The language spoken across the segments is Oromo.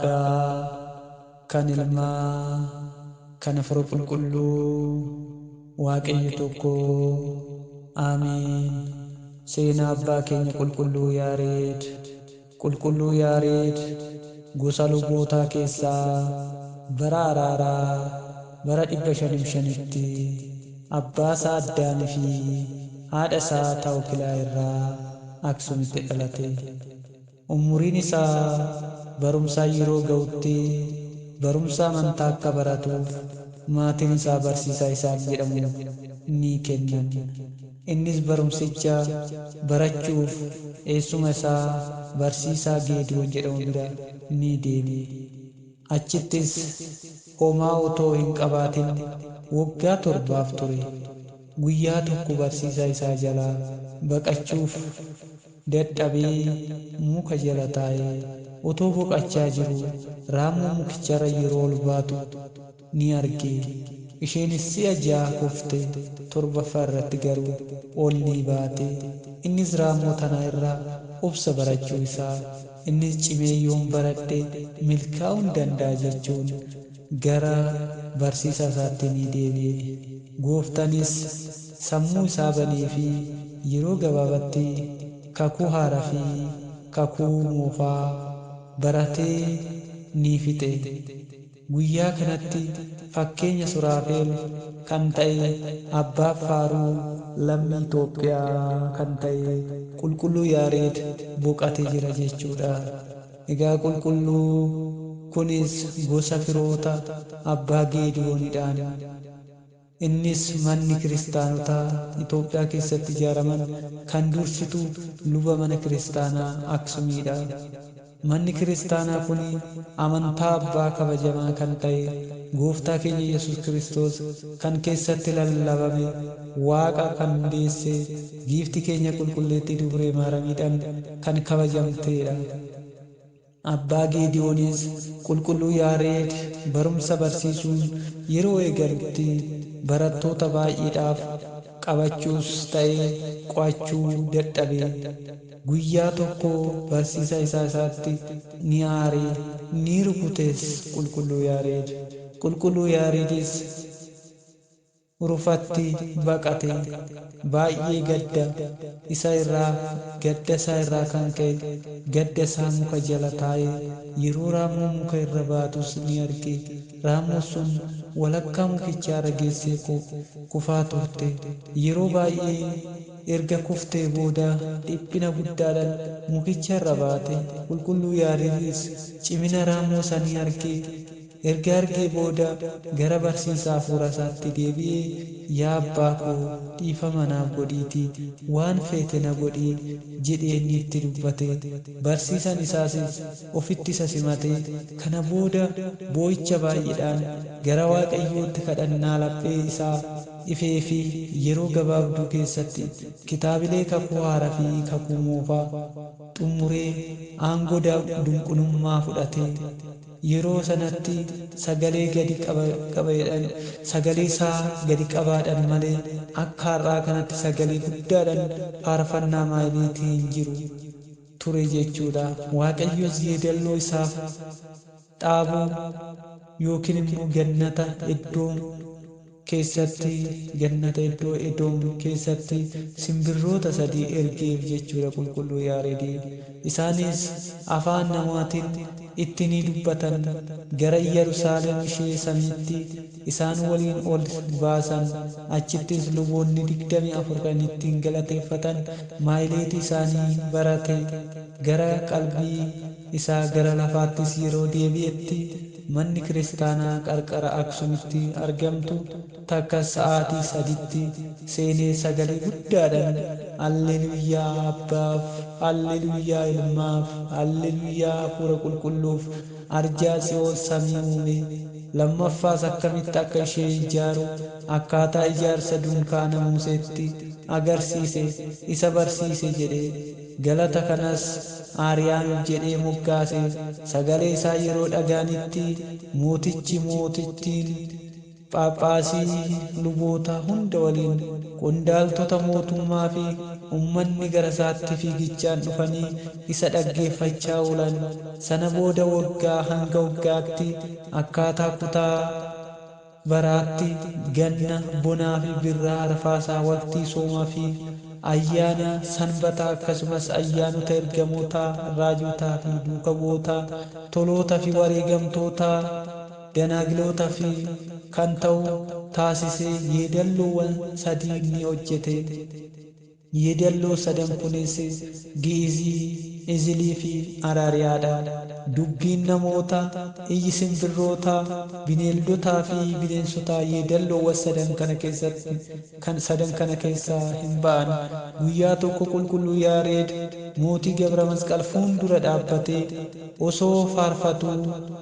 Abbaa, kan Ilmaa, kan Hafuura Qulqulluu, Waaqayyo tokko. Ameen. Seenaa abbaa keenya qulqulluu Yaareed. Qulqulluu Yaareed gosa lubootaa keessaa bara araaraa bara 505tti abbaa isaa Addaamii fi haadha isaa Taawukilaa irraa Aksuumitti dhalate. Umuriin isaa barumsaa yeroo ga'utti barumsa amantaa akka baratuuf maatiin isaa barsiisaa Isaaq jedhamu ni kennan. Innis barumsicha barachuuf eessuma isaa barsiisaa Geediyoon jedhamu bira ni deeme. Achittis homaa otoo hin qabaatin waggaa 7 ture. Guyyaa tokko barsiisaa isaa jalaa baqachuuf dadhabee muka jala taa'ee otoo boqochaa jiru raammoo mukicharra yeroo ol baatu ni arge. Isheenis si'a 6 kufte, 7ffaa irratti garuu ol ni baate. Innis raammoo tana irraa obsa barachuu isaa, innis cimee yoon baradhe milkaa'uu hin danda'a jechuun gara barsiisaa isaatti ni deebi'e. Gooftaanis sammuu isaa banee fi yeroo gabaabatti kakuu haaraa fi kakuu moofaa baratee ni fixe. Guyyaa kanatti fakkeenya Suraafeel kan ta'e abbaa faaruu lammii Itoophiyaa kan ta'e qulqulluu Yaareed boqatee jira jechuudha. Egaa qulqulluu kunis gosa firoota abbaa Geediyoonidhaan. Innis manni kiristaanotaa Itoophiyaa keessatti ijaaraman kan dursitu luba mana kiristaanaa Aksuumidha. Manni kiristaanaa kun amantaa abbaa kabajamaa kan ta'e Gooftaa keenya Yesuus Kiristoos kan keessatti lallabame, Waaqa kan hundeesse, giifti keenya qulqulleettii Dubree Maaramiidhaan kan kabajamteedha. Abbaa Geediyoonis qulqulluu Yaareed barumsa barsiisuun yeroo eegalutti barattoota baay'eedhaaf qabachuus ta'e qo'achuu dadhabe. Guyyaa tokko barsiisaa isaatti ni aare, ni rukutes qulqulluu Yaareed. Qulqulluu Yaareedis urufatti baqate. Baay'ee gadda isaa irraa kan ka'e gadda isaa muka jala taa'ee yeroo raammoo muka irra baatus ni arge. Raammoon sun walakkaa mukichaa irra geessee kufaa turte. Yeroo baay'ee erga kuftee booda dhiphina guddaadhaan mukicha irra baate. Qulqulluu Yaareedis cimina raammoo sanii erga argee booda gara barsiisaa hafuura isaatti deebi'ee, yaa abbaa koo dhiifama naaf godhiitii waan feete na godhii jedhee inni itti dubbate. Barsiisaan isaas ofitti isa simate. Kana booda boo'icha baay'eedhaan gara Waaqayyootti kadhannaa laphee isaa ifee fi yeroo gabaabduu keessatti kitaabilee kakuu haaraa fi kakuu moofaa xumuree aangoo dunqunummaa fudhate. Yeroo sanatti sagalee isaa gadi qabaadhaan malee akka har'aa kanatti sagalee guddaadhaan faarfannaa maaliitii hin jiru ture jechuudha. Waaqayyos yeedalloo isaaf dhaabuu yookiin immoo gannata iddoo Edoom keessatti simbirroota 3 ergeef jechuudha qulqulluu Yaareedii. Isaanis afaan namaatiin itti ni dubbatan. Gara Yerusaalem ishee samiitti isaan waliin ol baasan. Achittis luboonni 24 kan ittiin galateeffatan maayileetii isaanii barate. Gara qalbii isaa gara lafaattis yeroo deebi'etti manni kiristaanaa qarqara Aksuumitti argamtu takka sa'aatii 3tti seenee sagalee guddaadhaan Alleluuyaa Abbaaf, Alleluuyaa Ilmaaf, Alleluuyaa Hafuura Qulqulluuf arjaa Tsiyoon samii uume. Lammaffaas akkamitti akka ishee ijaaru akkaataa ijaarsa dunkaana Museetti agarsiise isa barsiise jedhe. Galata kanas Aariyaan jedhee moggaase. Sagalee isaa yeroo dhaga'anitti mootittiin Phaaphaasii luboota hunda waliin qondaaltota mootummaa fi ummanni gara isaatti fiigichaan dhufanii isa dhaggeeffachaa oolan. Sana booda waggaa hanga waggaatti akkaataa kutaa baraatti ganna, bonaa fi birraa, arfaasaa, waqtii soomaa fi ayyaana sanbataa akkasumas ayyaanota ergamootaa, raajotaa fi duuka bu'ootaa, tolootaa fi wareegamtootaa, danaagiloota fi kan ta'u taasisee yeedalloowwan sadii ni hojjete. Yeedalloo sadan kunis Gi'izii, Izilii fi Araariyaadha. Dubbiin namoota, iyyi simbirrootaa, bineeldotaa fi bineensotaa yeedalloowwan sadan kana keessaa hin ba'an. Guyyaa tokko qulqulluu Yaareed mootii Gabra Masqal fuuldura dhaabbatee osoo faarfatuu,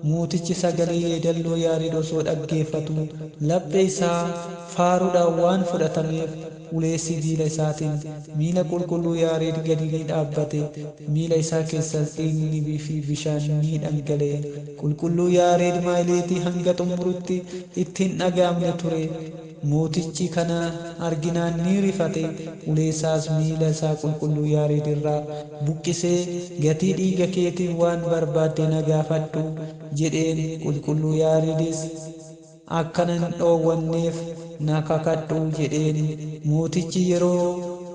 mootichi sagalee yeedalloo Yaareed osoo dhaggeeffatu, laphee isaa faaruudhaan waan fudhatameef ulee sibiila isaatiin miila qulqulluu Yaareed gadi ni dhaabbate. Miila isaa keessas dhiigni fi bishaan ni dhangala'e. Qulqulluu Yaareed maayileetii hanga xumurutti ittiin dhaga'amne ture. Mootichi kana arginaan ni rifate. Ulee isaas miila isaa qulqulluu Yaareed irraa buqqisee, gatii dhiiga keetiin waan barbaadde na gaafadhu jedheen. Qulqulluu Yaareedis akkana hin dhoowwanneef na kakadhu jedheen. Mootichi yeroo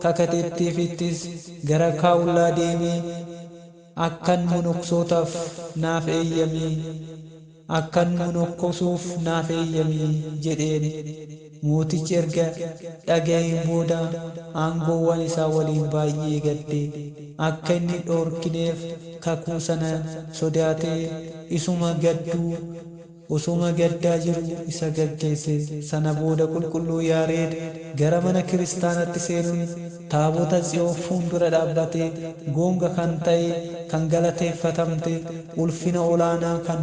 kakateettiifittis gara kaawulaa deemee akkan monoksootaaf naaf eeyyami, akkan monoksosuuf naaf eeyyami jedheen. Mootichi erga dhaga'een booda aangoowwan isaa waliin baay'ee gadde. Akka inni dhorkineef kakuu sana sodaatee osuma gaddaa jiru isa gaggeesse. Sana booda qulqulluu Yaareed gara mana kiristaanaatti seenuun taabota Tsiyoon fuuldura dhaabbatee goonga kan ta'e, kan galateeffatamte, ulfina olaanaa kan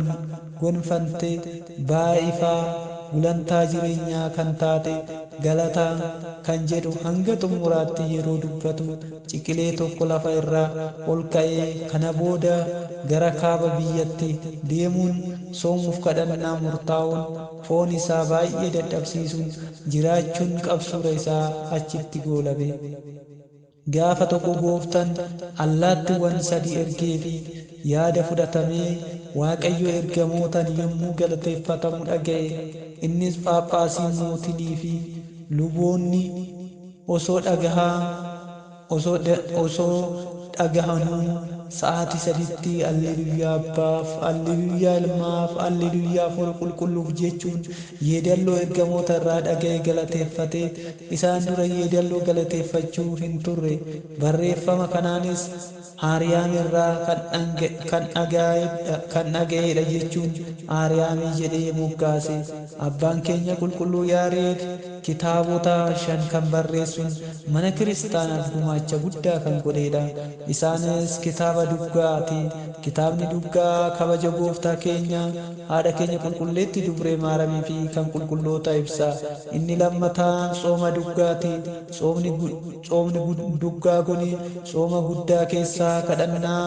gonfamte, ba'aa ifaa, gulantaa jireenyaa kan taate, galataa kan jedhu hanga xumuraatti yeroo dubbatu ciqilee tokko lafa irraa ol ka'ee, kana booda gara kaaba biyyatti deemuun soomuuf kadhannaa murtaa'uun foon isaa baay'ee dadhabsiisuun jiraachuun qabsuudha isaa achitti goolabe. Gaafa tokko gooftaan allaattiiwwan sadii ergee fi yaada fudhatamee Waaqayyo ergamootaan yommuu galateeffatamu dhaga'e. Innis Phaaphaasiin mootinii fi luboonni osoo dhagahanuu sa'aatii sadiitti alleluuyaa Abbaaf, alleluuyaa Ilmaaf, alleluuyaa Hafuura Qulqulluuf jechuun yeedalloo ergamoota irraa dhaga'e galateeffatee. Isaan dura yeedalloo galateeffachuu hin turre. Barreeffama kanaanis Aariyaam irraa kan dhaga'edha jechuun Aariyaamii jedhee moggaase. Abbaan keenya qulqulluu Yaareed kitaabota 5 kan barreessuun mana kiristaanaaf gumaacha guddaa kan godhedha. Isaanis kitaaba duggaati. Kitaabni duggaa kabaja gooftaa keenya haadha keenya qulqulleetti Dubree Maaramii fi kan qulqulloota ibsa. Inni lammataan sooma duggaati. Soomni duggaa kun sooma guddaa keessaa kadhannaa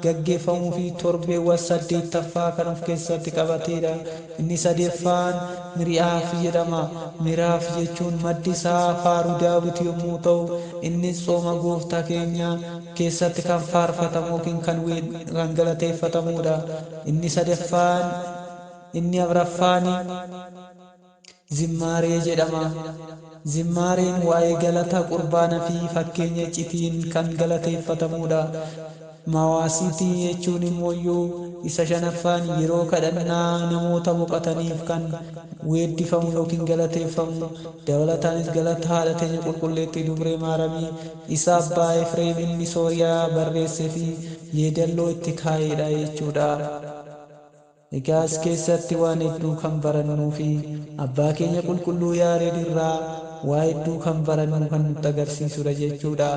gaggeeffamuu fi torbeewwan 8ffaa kan of keessatti qabatedha. Inni sadeeffaan Miriyaaf jedhama. Miriyaaf jechuun maddi isaa faaruu Daawit yommuu ta'u, innis sooma gooftaa keenya keessatti kan faarfatamu yookiin kan galateeffatamudha. Inni afuraffaan Zimmaaree jedhama. Zimmaareen waa'ee galata qurbaana fi fakkeenya icciitiin kan galateeffatamudha. Mawaasiitii jechuun immoo isa shanaffaan yeroo kadhannaa namoota boqotaniif kan weeddifamu yookiin galateeffamu. Dabalataanis galata haadha keenya qulqulleettii Dubree Maaramii isa abbaa Efreem inni Sooriyaa barreessee fi yeedalloo itti kaa'edha jechuudha. Egaa as keessatti waan hedduu kan barannuu fi abbaa keenya qulqulluu Yaareed irraa waa hedduu kan barannu kan nutti agarsiisudha jechuudha.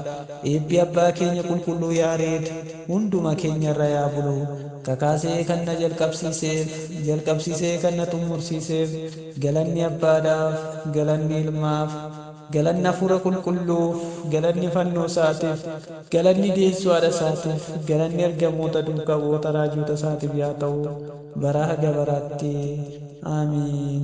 Eebbi abbaa keenya qulqulluu Yaareed hunduma keenya irra yaa bulu. Kakaasee kan na jalqabsiisee kan na xumursiiseef galanni abbaadhaaf, galanni ilmaaf, galanni hafuura qulqulluuf, galanni fannoo isaatiif, galanni deessuu haadha isaatiif, galanni ergamoota duukaa bu'oota raajota isaatiif yaa ta'u bara haga baraatti. Amiin.